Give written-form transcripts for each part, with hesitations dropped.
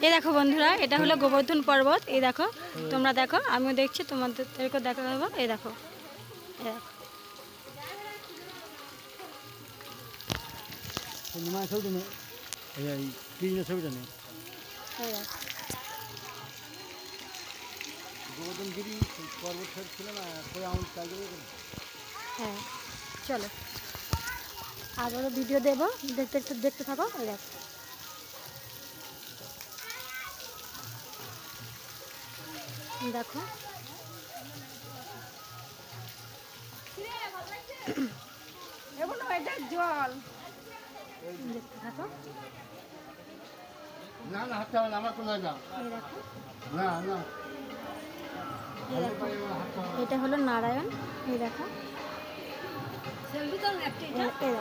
এই দেখো বন্ধুরা, এটা হলো গোবর্ধন পর্বত। এই দেখো, তোমরা দেখো, আমিও দেখছি, তোমাদেরকে দেখা দেবো। এই দেখো, এই দেখো। হ্যাঁ, চলো আবারও ভিডিও দেবো, দেখতে থাকো। এই দেখো, দেখো জল দেখতে থাকো। না না, হাঁটতে হবে না, আমার কোনো না। এই দেখো, না না, এই দেখো, এটা হলো নারায়ণ। এই দেখো,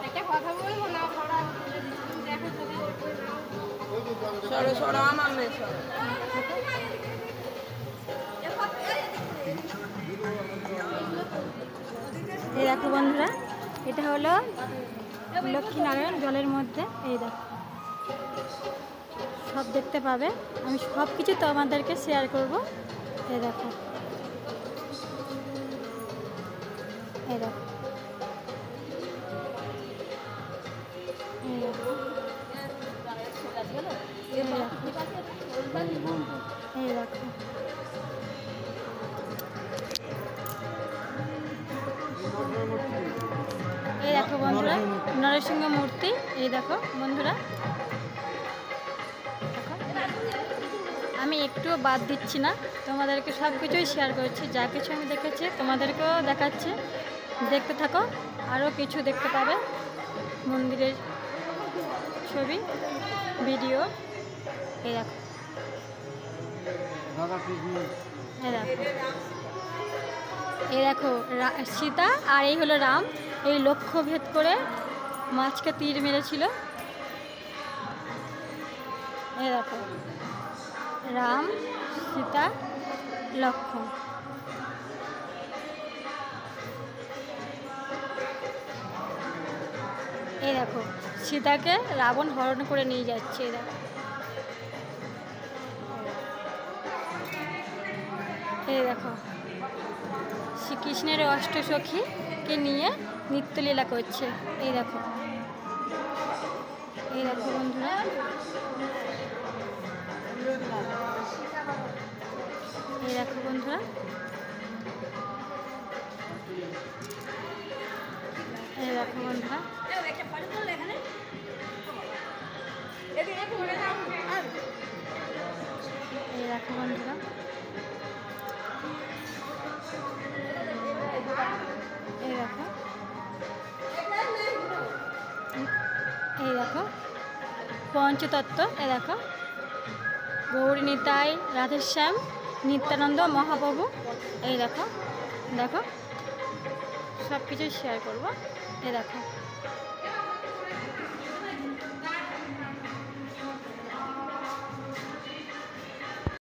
একটা কথা বলবো না, এই দেখো বন্ধুরা, এটা হলো লক্ষ্মীনারায়ণ জলের মধ্যে। এই দেখো, সব দেখতে পাবে, আমি সব কিছু তো আমাদেরকে শেয়ার করব। এই দেখো, এই দেখো, এই দেখো, এই দেখো, এই দেখো বন্ধুরা, নরসিংহ মূর্তি। এই দেখো বন্ধুরা, আমি একটুও বাদ দিচ্ছি না, তোমাদেরকে সব কিছুই শেয়ার করছি। যা কিছু আমি দেখেছি তোমাদেরকেও দেখাচ্ছি, দেখতে থাকো। আরও কিছু দেখতে পাবে, মন্দিরের ছবি, ভিডিও। এই দেখো, এই দেখো, এই দেখো সীতা আর এই হলো রাম। এই লক্ষ্য ভেদ করে মাছকে তীর মেরেছিল। এই দেখো, রাম, সীতা, লক্ষ্মণ। এই দেখো, সীতাকে রাবণ হরণ করে নিয়ে যাচ্ছে। এই দেখো, এই দেখো, শ্রীকৃষ্ণের অষ্টসখীকে নিয়ে নৃত্যলীলা করছে। এই দেখো, এই দেখো বন্ধুরা, এই দেখো বন্ধুরা, এই দেখো বন্ধুরা, এই দেখো বন্ধুরা, এই দেখো, এই দেখো পঞ্চতত্ত্ব। এই দেখো, গৌরী নিতাই, রাধেশ্যাম, নিত্যানন্দ মহাপ্রভু। এই দেখো, দেখো সব কিছু শেয়ার করবো। এই দেখো।